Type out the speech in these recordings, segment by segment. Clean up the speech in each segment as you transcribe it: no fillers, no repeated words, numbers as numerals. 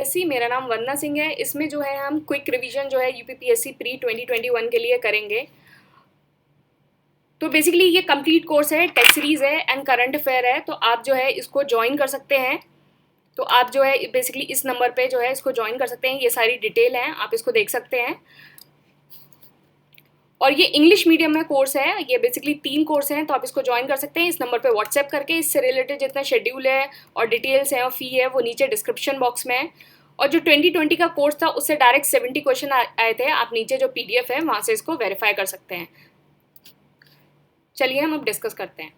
SC मेरा नाम वंदना सिंह है। इसमें जो है हम क्विक रिवीजन जो है यूपीपीएससी प्री 2021 के लिए करेंगे। तो बेसिकली ये कंप्लीट कोर्स है, टेस्ट सीरीज है एंड करंट अफेयर है। तो आप जो है इसको ज्वाइन कर सकते हैं। तो आप जो है बेसिकली इस नंबर पे जो है इसको ज्वाइन कर सकते हैं। ये सारी डिटेल है, आप इसको देख सकते हैं। और ये इंग्लिश मीडियम में कोर्स है। ये बेसिकली 3 कोर्स हैं, तो आप इसको ज्वाइन कर सकते हैं इस नंबर पे व्हाट्सएप करके। इससे रिलेटेड जितना शेड्यूल है और डिटेल्स हैं और फी है वो नीचे डिस्क्रिप्शन बॉक्स में है। और जो 2020 का कोर्स था उससे डायरेक्ट 70 क्वेश्चन आए थे। आप नीचे जो पीडीएफ है वहाँ से इसको वेरीफाई कर सकते हैं। चलिए हम अब डिस्कस करते हैं।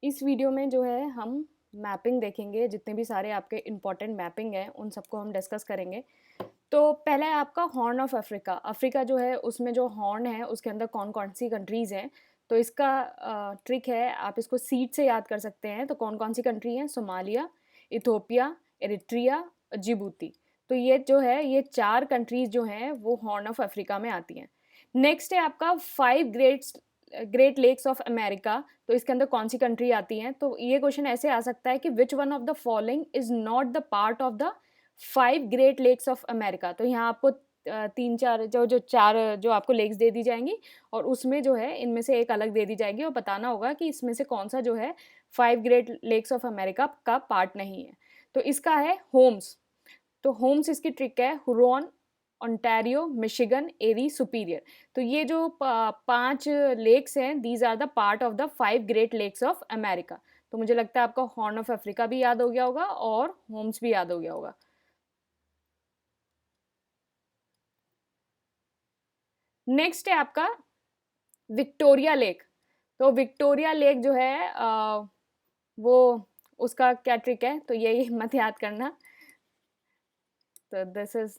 इस वीडियो में जो है हम मैपिंग देखेंगे। जितने भी सारे आपके इम्पॉर्टेंट मैपिंग हैं उन सबको हम डिस्कस करेंगे। तो पहला है आपका हॉर्न ऑफ अफ्रीका। अफ्रीका जो है उसमें जो हॉर्न है उसके अंदर कौन कौन सी कंट्रीज़ हैं। तो इसका ट्रिक है, आप इसको सीड से याद कर सकते हैं। तो कौन कौन सी कंट्री हैं? Somalia, Ethiopia, Eritrea, Djibouti. तो ये जो है ये 4 कंट्रीज़ जो हैं वो हॉर्न ऑफ अफ्रीका में आती हैं। नेक्स्ट है आपका 5 ग्रेट लेक्स ऑफ अमेरिका। तो इसके अंदर कौन सी कंट्री आती हैं? तो ये क्वेश्चन ऐसे आ सकता है कि which one of the following is not the part of the 5 great lakes of America. तो यहाँ आपको 3-4 जो 4 जो आपको लेक्स दे दी जाएंगी और उसमें जो है इनमें से एक अलग दे दी जाएगी और बताना होगा कि इसमें से कौन सा जो है 5 ग्रेट लेक्स ऑफ अमेरिका का पार्ट नहीं है। तो इसका है होम्स। तो होम्स इसकी ट्रिक है, Huron, Ontario, Michigan, Erie, Superior. तो ये जो 5 लेक्स हैं these are the part of the 5 great lakes of America. तो मुझे लगता है आपका हॉर्न ऑफ अफ्रीका भी याद हो गया होगा और होम्स भी याद हो गया होगा। नेक्स्ट है आपका विक्टोरिया लेक। तो विक्टोरिया लेक जो है वो उसका क्या ट्रिक है? तो यही मत याद करना। तो this is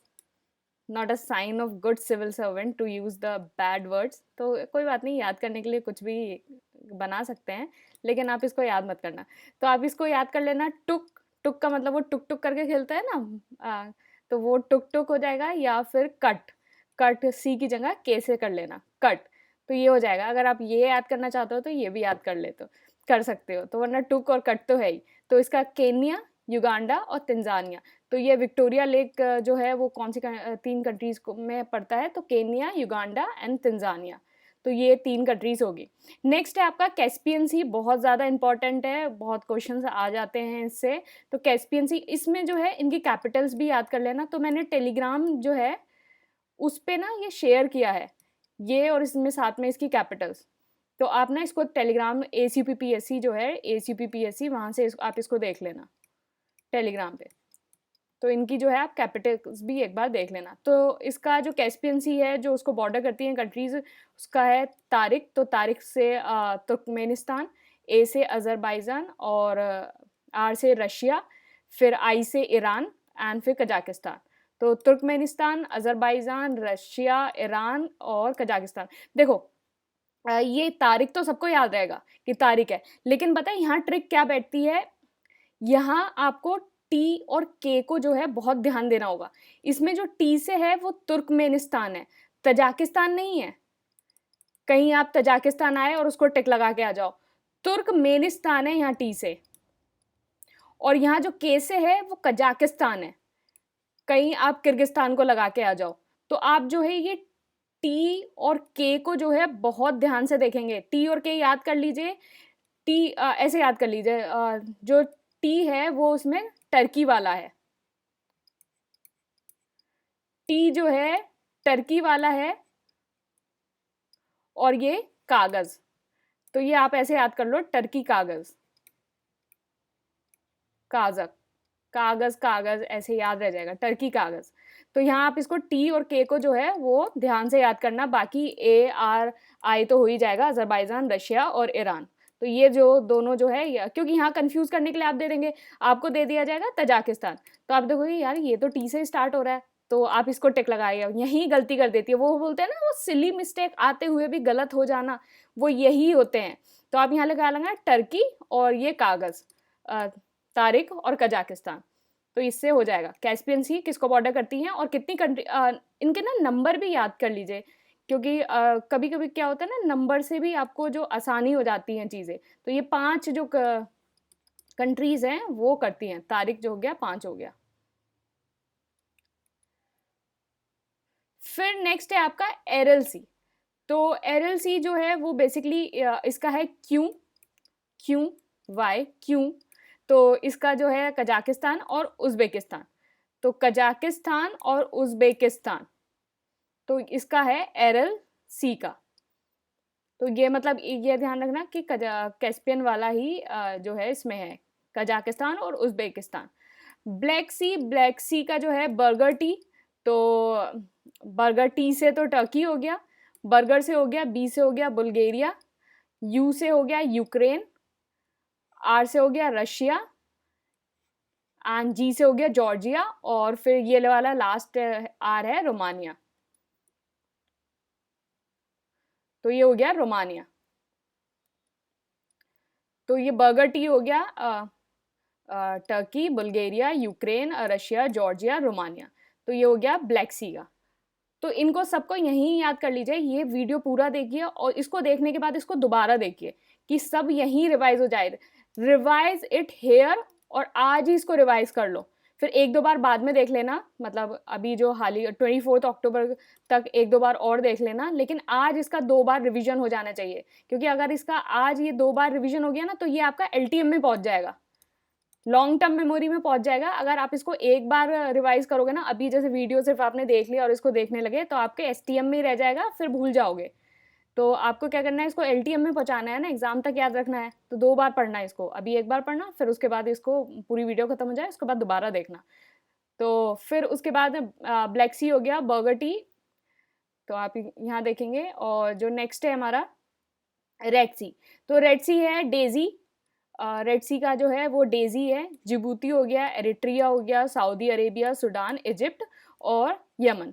not a sign of good civil servant to use the bad words. तो कोई बात नहीं, याद करने के लिए कुछ भी बना सकते हैं, लेकिन आप इसको याद मत करना। तो आप इसको याद कर लेना। टुक, टुक का मतलब वो टुक टुक करके खेलता है ना। तो वो टुक टुक हो जाएगा, या फिर कट, कट सी की जगह के से कर लेना, कट। तो ये हो जाएगा। अगर आप ये याद करना चाहते हो तो ये भी याद कर ले तो कर सकते हो। तो वरना टुक और कट तो है ही। तो इसका केन्या, युगांडा और तंजानिया। तो ये विक्टोरिया लेक जो है वो कौन सी 3 कंट्रीज में पड़ता है? तो केन्या, युगांडा एंड तंजानिया। तो ये 3 कंट्रीज होगी। नेक्स्ट है आपका कैस्पियन सी। बहुत ज़्यादा इंपॉर्टेंट है, बहुत क्वेश्चंस आ जाते हैं इससे। तो कैस्पियन सी, इसमें जो है इनकी कैपिटल्स भी याद कर लेना। तो मैंने टेलीग्राम जो है उस पे ना ये शेयर किया है, ये और इसमें साथ में इसकी कैपिटल्स। तो आप ना इसको टेलीग्राम ACPPSC जो है ACPPSC वहाँ से आप इसको देख लेना टेलीग्राम पे। तो इनकी जो है आप कैपिटल्स भी एक बार देख लेना। तो इसका जो कैस्पियन सी है जो उसको बॉर्डर करती हैं कंट्रीज, उसका है तारिक। तो तारिक से तुर्कमेनिस्तान, ए से अज़रबैजान और आर से रशिया, फिर आई से ईरान एंड फिर कजाकिस्तान। तो तुर्कमेनिस्तान, अज़रबैजान, रशिया, ईरान और कजाकिस्तान। देखो ये तारीख तो सबको याद रहेगा कि तारीख है, लेकिन पता है यहाँ ट्रिक क्या बैठती है? यहाँ आपको टी और के को जो है बहुत ध्यान देना होगा। इसमें जो टी से है वो तुर्कमेनिस्तान है, तजाकिस्तान नहीं है। कहीं आप तजाकिस्तान आए और उसको टिक लगा के आ जाओ, तुर्कमेनिस्तान है यहाँ टी से। और यहाँ जो के से है वो कजाकिस्तान है, कहीं आप किर्गिस्तान को लगा के आ जाओ। तो आप जो है ये टी और के को जो है बहुत ध्यान से देखेंगे। टी और के याद कर लीजिए। टी ऐसे याद कर लीजिए, जो टी है वो उसमें टर्की वाला है, टी जो है टर्की वाला है, और ये कागज। तो ये आप ऐसे याद कर लो, टर्की कागज, काजक, कागज कागज ऐसे याद रह जाएगा, टर्की कागज। तो यहाँ आप इसको टी और के को जो है वो ध्यान से याद करना। बाकी ARI तो हो ही जाएगा, अजरबैजान, रशिया और ईरान। तो ये जो दोनों जो है, क्योंकि यहाँ कंफ्यूज करने के लिए आप दे देंगे, आपको दे दिया जाएगा तजाकिस्तान। तो आप देखोगे यार ये तो टी से स्टार्ट हो रहा है, तो आप इसको टिक लगाइए। यही गलती कर देती है, वो बोलते हैं ना वो सिली मिस्टेक आते हुए भी गलत हो जाना, वो यही होते हैं। तो आप यहाँ लगा लेंगे टर्की और ये कागज, तारिक और कजाकिस्तान। तो इससे हो जाएगा। कैस्पियन सी किसको बॉर्डर करती हैं और कितनी कंट्री, इनके ना नंबर भी याद कर लीजिए, क्योंकि कभी कभी क्या होता है ना, नंबर से भी आपको जो आसानी हो जाती हैं चीज़ें। तो ये 5 जो कंट्रीज हैं वो करती हैं। तारीख जो हो गया 5 हो गया। फिर नेक्स्ट है आपका एरल सी। तो एरल सी जो है वो बेसिकली इसका है क्यों, क्यों, वाई, क्यों। तो इसका जो है कजाकिस्तान और उज़्बेकिस्तान। तो कजाकिस्तान और उज़्बेकिस्तान, तो इसका है एरल सी का। तो ये मतलब ये ध्यान रखना कि कैस्पियन वाला ही जो है इसमें है, कजाकिस्तान और उज़्बेकिस्तान। ब्लैक सी का जो है बर्गर टी। तो बर्गर टी से तो टर्की हो गया, बर्गर से हो गया, बी से हो गया बुल्गारिया, यू से हो गया यूक्रेन, आर से हो गया रशिया, एंड जी से हो गया जॉर्जिया, और फिर ये वाला लास्ट आर है रोमानिया। तो ये हो गया रोमानिया। तो ये बर्गर टी हो गया Turkey, Bulgaria, Ukraine, Russia, Georgia, Romania. तो ये हो गया ब्लैक सी का। तो इनको सबको यहीं याद कर लीजिए, ये वीडियो पूरा देखिए और इसको देखने के बाद इसको दोबारा देखिए कि सब यहीं रिवाइज हो जाए। रिवाइज इट हेयर, और आज ही इसको रिवाइज कर लो। फिर एक दो बार बाद में देख लेना, मतलब अभी जो हाल ही 24 अक्टूबर तक एक दो बार और देख लेना, लेकिन आज इसका 2 बार रिवीजन हो जाना चाहिए। क्योंकि अगर इसका आज ये 2 बार रिवीजन हो गया ना, तो ये आपका LTM में पहुंच जाएगा, लॉन्ग टर्म मेमोरी में पहुंच जाएगा। अगर आप इसको एक बार रिवाइज करोगे ना, अभी जैसे वीडियो सिर्फ आपने देख लिया और इसको देखने लगे, तो आपके STM में ही रह जाएगा, फिर भूल जाओगे। तो आपको क्या करना है, इसको LTM में पहुंचाना है ना, एग्जाम तक याद रखना है। तो 2 बार पढ़ना है इसको, अभी एक बार पढ़ना, फिर उसके बाद इसको पूरी वीडियो खत्म हो जाए उसके बाद दोबारा देखना। तो फिर उसके बाद ब्लैक सी हो गया, बर्गर टी, तो आप यहाँ देखेंगे। और जो नेक्स्ट है हमारा रेड सी। तो रेड सी है डेजी। रेड सी का जो है वो डेजी है। जिबूती हो गया, एरिट्रिया हो गया, सऊदी अरेबिया, सूडान, इजिप्ट और यमन।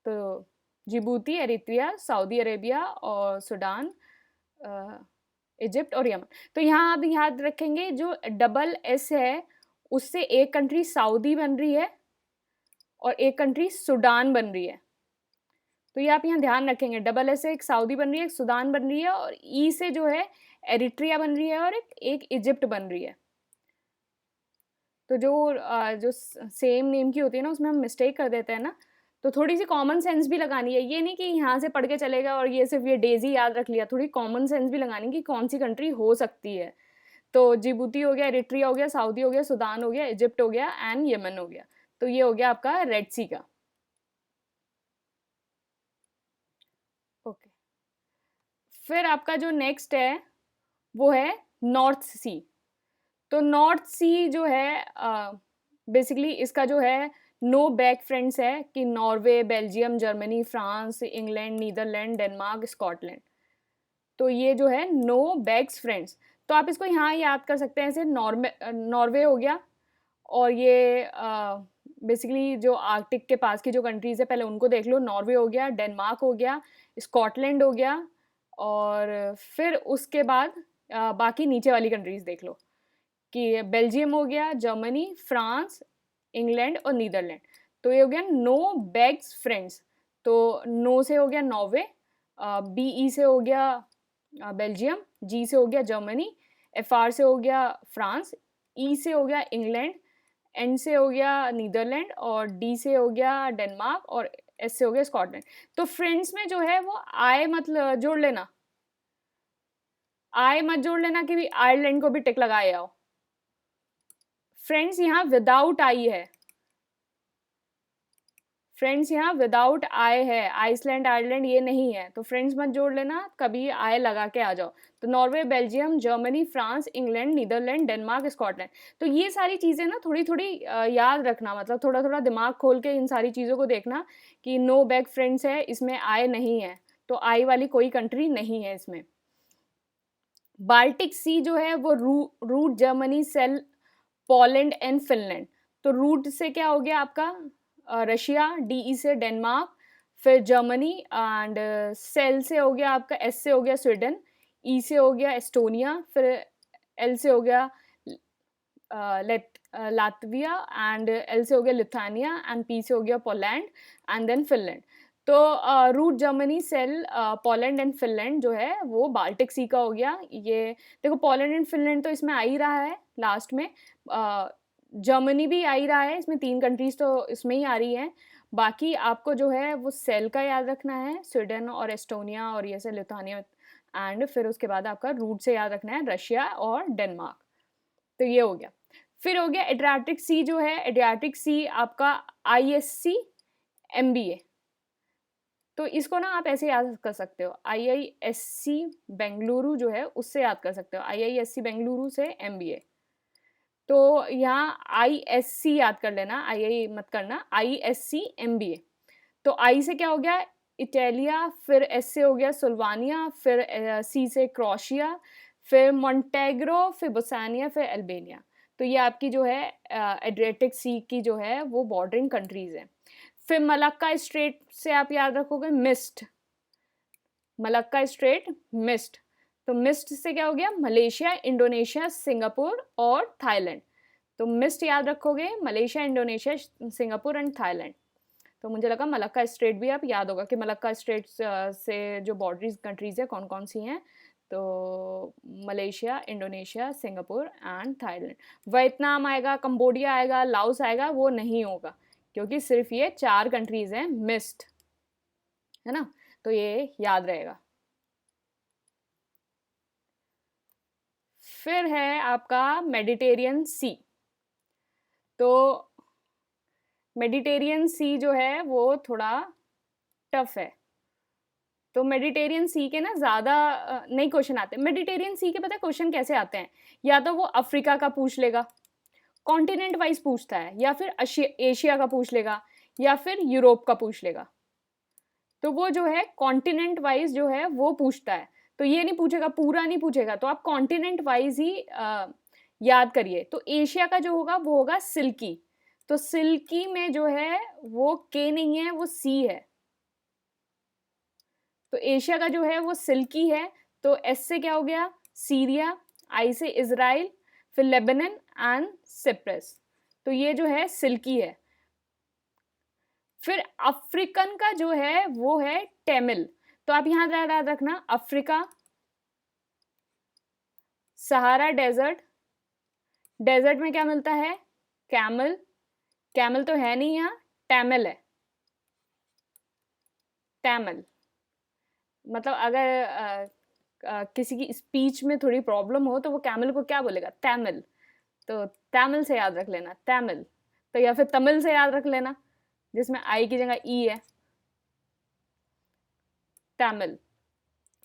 तो जिबूती, एरिट्रिया, सऊदी अरेबिया और सूडान, इजिप्ट और यमन। तो यहाँ आप याद रखेंगे जो SS है उससे एक कंट्री सऊदी बन रही है और एक कंट्री सूडान बन रही है। तो ये आप यहाँ ध्यान रखेंगे, SS से एक सऊदी बन रही है, एक सूडान बन रही है, और ई से जो है एरिट्रिया बन रही है और एक इजिप्ट बन रही है। तो जो सेम नेम की होती है ना, उसमें हम मिस्टेक कर देते हैं ना, तो थोड़ी सी कॉमन सेंस भी लगानी है। ये नहीं कि यहाँ से पढ़ के चलेगा और ये सिर्फ ये डेजी याद रख लिया, थोड़ी कॉमन सेंस भी लगानी कि कौन सी कंट्री हो सकती है। तो जिबूती हो गया, एरिट्रिया हो गया, सऊदी हो गया, सूडान हो गया, इजिप्ट हो गया एंड यमन हो गया। तो ये हो गया आपका रेड सी का। ओके, फिर आपका जो नेक्स्ट है वो है नॉर्थ सी। तो नॉर्थ सी जो है बेसिकली इसका जो है नो बैक फ्रेंड्स है कि Norway, Belgium, Germany, France, England, Netherland, Denmark, Scotland. तो ये जो है नो बैक्स फ्रेंड्स। तो आप इसको यहाँ याद कर सकते हैं, ऐसे नॉर्वे हो गया, और ये बेसिकली जो आर्कटिक के पास की जो कंट्रीज़ है पहले उनको देख लो। नॉर्वे हो गया, डेनमार्क हो गया, स्कॉटलैंड हो गया, और फिर उसके बाद बाकी नीचे वाली कंट्रीज़ देख लो कि बेल्जियम हो गया, जर्मनी, फ्रांस, इंग्लैंड और नीदरलैंड। तो ये हो गया नो बैग्स फ्रेंड्स। तो नो से हो गया नॉर्वे, BE से हो गया बेल्जियम, G से हो गया जर्मनी, FR से हो गया फ्रांस, E से हो गया इंग्लैंड, N से हो गया नीदरलैंड, और D से हो गया डेनमार्क, और S से हो गया स्कॉटलैंड। तो फ्रेंड्स में जो है वो आई मत जोड़ लेना, आई मत जोड़ लेना कि भी आयरलैंड को भी टिक लगाए आओ। फ्रेंड्स यहाँ विदाउट आई है, फ्रेंड्स यहाँ विदाउट आई है, आइसलैंड, आयरलैंड ये नहीं है। तो फ्रेंड्स मत जोड़ लेना, कभी आई लगा के आ जाओ। तो Norway, Belgium, Germany, France, England, Netherland, Denmark, Scotland. तो ये सारी चीज़ें ना थोड़ी थोड़ी याद रखना, मतलब थोड़ा थोड़ा दिमाग खोल के इन सारी चीज़ों को देखना कि नो बैक फ्रेंड्स है, इसमें आई नहीं है, तो आई वाली कोई कंट्री नहीं है इसमें। बाल्टिक सी जो है वो root Germany, sell, Poland and Finland. तो रूट से क्या हो गया आपका रशिया, DE से डेनमार्क, फिर जर्मनी, एंड सेल से हो गया आपका, S से हो गया स्वीडन, E से हो गया एस्टोनिया, फिर L से हो गया लातविया, एंड L से हो गया लिथुआनिया, एंड P से हो गया पोलैंड, एंड देन फिनलैंड। तो root Germany sell Poland and Finland जो है वो बाल्टिक सी का हो गया। ये देखो पोलैंड एंड फिनलैंड तो इसमें आ ही रहा है लास्ट में, जर्मनी भी आ ही रहा है इसमें, 3 कंट्रीज तो इसमें ही आ रही हैं। बाकी आपको जो है वो सेल का याद रखना है, स्वीडन और एस्टोनिया और ये से लिथुआनिया, एंड फिर उसके बाद आपका रूट से याद रखना है रशिया और डेनमार्क। तो ये हो गया। फिर हो गया एड्रियाटिक सी जो है, एड्रियाटिक सी आपका ISC MBA। तो इसको ना आप ऐसे याद कर सकते हो, IISC बेंगलुरु जो है उससे याद कर सकते हो, IISC बेंगलुरु से MBA। तो यहाँ ISC याद कर लेना, II मत करना, ISC MBA। तो I से क्या हो गया इटालिया, फिर S से हो गया सुल्वानिया, फिर C से क्रोशिया, फिर मोंटेग्रो, फिर बोस्निया, फिर अल्बानिया। तो ये आपकी जो है एड्रियाटिक सी की जो है वो बॉर्डरिंग कंट्रीज हैं। फिर मलक्का स्ट्रेट से आप याद रखोगे मिस्ट, मलक्का स्ट्रेट मिस्ट। तो मिस्ट से क्या हो गया मलेशिया, इंडोनेशिया, सिंगापुर और थाईलैंड। तो मिस्ट याद रखोगे Malaysia, Indonesia, Singapore and Thailand. तो मुझे लगा मलक्का स्ट्रेट भी आप याद होगा कि मलक्का स्ट्रेट से जो बॉर्डरी कंट्रीज है कौन कौन सी हैं। तो Malaysia, Indonesia, Singapore and Thailand. Vietnam आएगा, कंबोडिया आएगा, लाओस आएगा, वो नहीं होगा क्योंकि सिर्फ ये 4 कंट्रीज हैं मिस्ट, है ना। तो ये याद रहेगा। फिर है आपका मेडिटेरियन सी। तो मेडिटेरियन सी जो है वो थोड़ा टफ है। तो मेडिटेरियन सी के ना ज़्यादा नहीं क्वेश्चन आते। मेडिटेरियन सी के पता है क्वेश्चन कैसे आते हैं, या तो वो अफ्रीका का पूछ लेगा, कॉन्टिनेंट वाइज पूछता है, या फिर एशिया का पूछ लेगा, या फिर यूरोप का पूछ लेगा। तो वो जो है कॉन्टिनेंट वाइज जो है वो पूछता है। तो ये नहीं पूछेगा, पूरा नहीं पूछेगा, तो आप कॉन्टिनेंट वाइज ही याद करिए। तो एशिया का जो होगा वो होगा सिल्की। तो सिल्की में जो है वो के नहीं है, वो सी है। तो एशिया का जो है वो सिल्की है। तो एस से क्या हो गया सीरिया, आई से इजराइल, फिर लेबनन एंड सिप्रस। तो ये जो है सिल्की है। फिर अफ्रीकन का जो है वो है टेमिल। तो आप यहां याद रखना अफ्रीका, सहारा डेजर्ट, डेजर्ट में क्या मिलता है कैमल, कैमल तो है नहीं यहाँ, टैमल है, टैमल। मतलब अगर किसी की स्पीच में थोड़ी प्रॉब्लम हो तो वो कैमल को क्या बोलेगा तमिल। तो तमिल से याद रख लेना तमिल। तो या फिर तमिल से याद रख लेना जिसमें आई की जगह ई है, तमिल।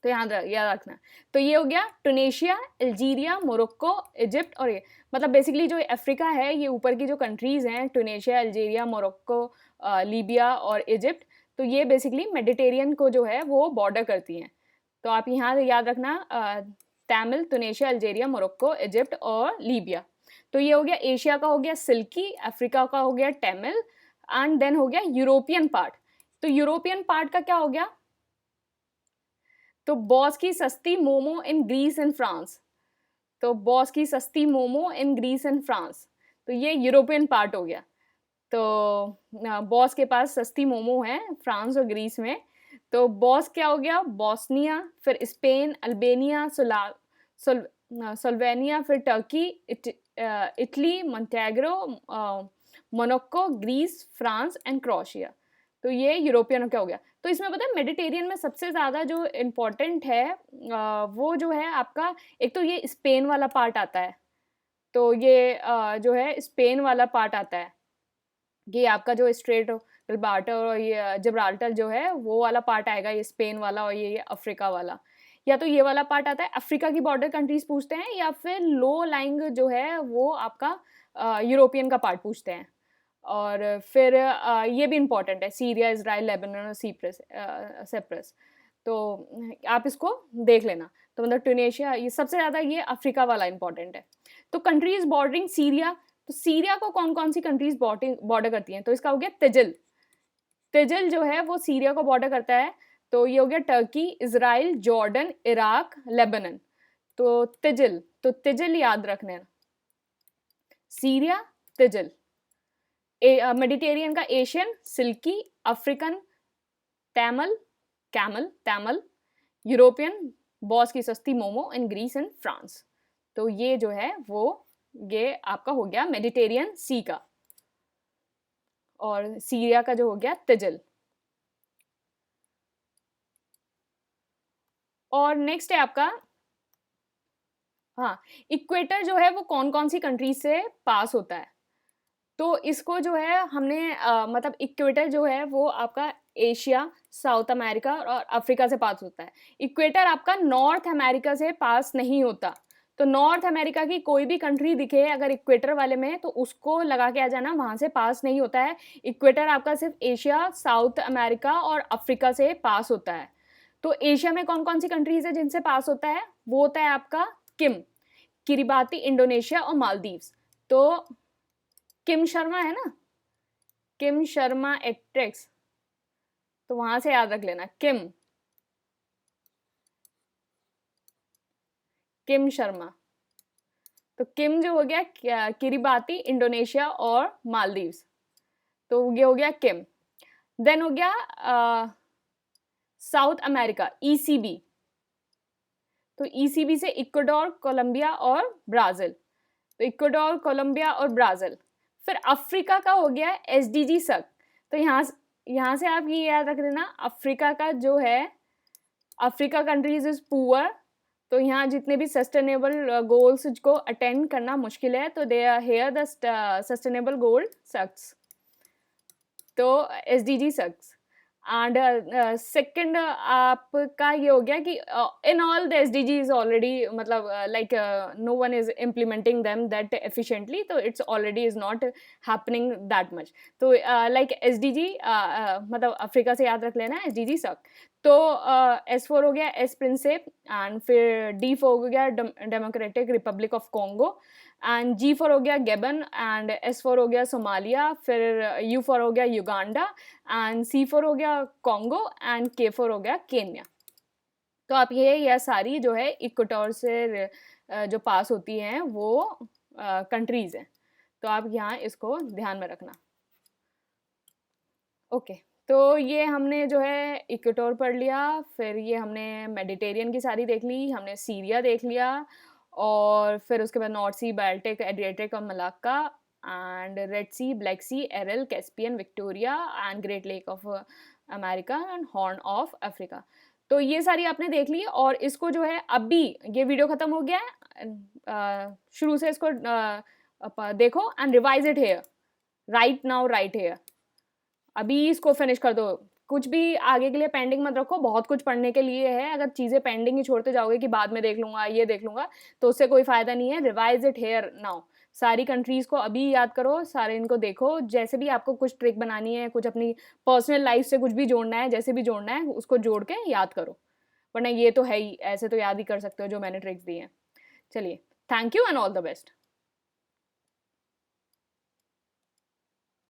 तो याद रखना। तो ये हो गया टूनेशिया, अल्जीरिया, मोरक्को, इजिप्ट और ये मतलब बेसिकली जो अफ्रीका है ये ऊपर की जो कंट्रीज हैं टूनेशिया, अल्जीरिया, मोरक्को, लीबिया और इजिप्ट, तो ये बेसिकली मेडिटेरियन को जो है वो बॉर्डर करती हैं। तो आप यहाँ याद रखना तमिल, टूनेशिया, अल्जीरिया, मोरक्को, इजिप्ट और लीबिया। तो ये हो गया एशिया का, हो गया सिल्की, अफ्रीका का हो गया तमिल, एंड देन हो गया यूरोपियन पार्ट। तो यूरोपियन पार्ट का क्या हो गया, तो बॉस की सस्ती momo in Greece and France. तो बॉस की सस्ती momo in Greece and France, तो ये यूरोपियन पार्ट हो गया। तो बॉस के पास सस्ती मोमो है फ्रांस और ग्रीस में। तो बॉस क्या हो गया बॉस्निया, फिर स्पेन, अल्बानिया, स्लोवेनिया, फिर Turkey, Italy, Montenegro, Monaco, Greece, France and Croatia. तो ये यूरोपियन क्या हो गया। तो इसमें पता है मेडिटेरियन में सबसे ज़्यादा जो इम्पोर्टेंट है वो जो है आपका, एक तो ये स्पेन वाला पार्ट आता है। तो ये जो है स्पेन वाला पार्ट आता है, ये आपका जो स्ट्रेट गिब्राल्टर और ये जिब्राल्टर जो है वो वाला पार्ट आएगा, ये स्पेन वाला, और ये अफ्रीका वाला। या तो ये वाला पार्ट आता है, अफ्रीका की बॉर्डर कंट्रीज पूछते हैं, या फिर लो लाइंग जो है वो आपका यूरोपियन का पार्ट पूछते हैं। और फिर ये भी इम्पॉर्टेंट है सीरिया, इसराइल, लेबनान और सिप्रस। तो आप इसको देख लेना। तो मतलब ट्यूनेशिया, ये सबसे ज़्यादा ये अफ्रीका वाला इम्पॉर्टेंट है। तो कंट्रीज बॉर्डरिंग सीरिया, तो सीरिया को कौन कौन सी कंट्रीज बॉर्डर करती हैं, तो इसका हो गया तिजल। तिजल जो है वो सीरिया को बॉर्डर करता है। तो ये हो गया Turkey, Israel, Jordan, Iraq, Lebanon. तो तिजल याद रखना है, सीरिया, तिजल। मेडिटेरियन का एशियन सिल्की, अफ्रीकन तैमल, कैमल, तैमल, यूरोपियन, बॉस की सस्ती momo in Greece and France. तो ये जो है वो ये आपका हो गया मेडिटेरियन सी का, और सीरिया का जो हो गया तिजल। और नेक्स्ट है आपका, हाँ, इक्वेटर जो है वो कौन कौन सी कंट्रीज से पास होता है। तो इसको जो है हमने मतलब इक्वेटर जो है वो आपका एशिया, साउथ अमेरिका और अफ्रीका से पास होता है। इक्वेटर आपका नॉर्थ अमेरिका से पास नहीं होता। तो नॉर्थ अमेरिका की कोई भी कंट्री दिखे अगर इक्वेटर वाले में, तो उसको लगा के आ जाना, वहाँ से पास नहीं होता है। इक्वेटर आपका सिर्फ एशिया, साउथ अमेरिका और अफ्रीका से पास होता है। तो एशिया में कौन कौन सी कंट्रीज है जिनसे पास होता है, वो होता है आपका किम, किरिबाती, इंडोनेशिया और मालदीव्स। तो किम शर्मा है ना, किम शर्मा एक्ट्रेस, तो वहां से याद रख लेना किम, किम शर्मा। तो किम जो हो गया किरिबाती, इंडोनेशिया और मालदीव्स, तो ये हो गया किम। देन हो गया साउथ अमेरिका, ईसीबी। तो ईसीबी से इक्वाडोर, कोलंबिया और ब्राजील। तो इक्वाडोर, कोलंबिया और ब्राजील। फिर अफ्रीका का हो गया एसडीजी सक। तो यहाँ से आप ये याद रख देना, अफ्रीका का जो है, अफ्रीका कंट्रीज इज पुअर। तो यहाँ जितने भी सस्टेनेबल गोल्स को अटेंड करना मुश्किल है, तो they are here the sustainable goal sucks, तो एसडीजी सक्स। एंड सेकंड आपका ये हो गया कि in all the SDG is already, मतलब like no one is implementing them that efficiently, तो it's already is not happening that much. तो like SDG मतलब अफ्रीका से याद रख लेना एसडीजी सक। तो S4 हो गया एस प्रिंसिप, एंड फिर D4 हो गया democratic Republic of Congo, and G4 हो गया गेबन, एंड S4 हो गया सोमालिया, फिर U4 हो गया युगांडा, एंड C4 हो गया कॉन्गो, एंड K4 हो गया केन्या। तो आप यह सारी जो है इक्वेटर से जो पास होती हैं वो कंट्रीज हैं। तो आप यहाँ इसको ध्यान में रखना। ओके, तो ये हमने जो है इक्वेटर पढ़ लिया, फिर ये हमने मेडिटेरियन की सारी देख ली, हमने सीरिया देख लिया, और फिर उसके बाद नॉर्थ सी, बाल्टिक, एड्रियाटिक और Malacca, and Red Sea, Black Sea, Aral, Caspian, Victoria and Great Lake of America and Horn of Africa. तो ये सारी आपने देख ली, और इसको जो है अभी ये वीडियो खत्म हो गया है, शुरू से इसको देखो and revise it here, right now, right here, अभी इसको फिनिश कर दो। कुछ भी आगे के लिए पेंडिंग मत रखो, बहुत कुछ पढ़ने के लिए है। अगर चीज़ें पेंडिंग ही छोड़ते जाओगे कि बाद में देख लूँगा, ये देख लूँगा, तो उससे कोई फ़ायदा नहीं है। रिवाइज इट हेयर नाउ, सारी कंट्रीज़ को अभी याद करो, सारे इनको देखो। जैसे भी आपको कुछ ट्रिक बनानी है, कुछ अपनी पर्सनल लाइफ से कुछ भी जोड़ना है, जैसे भी जोड़ना है, उसको जोड़ के याद करो, वरना ये तो है ही, ऐसे तो याद ही कर सकते हो जो मैंने ट्रिक्स दी हैं। चलिए, thank you and all the best.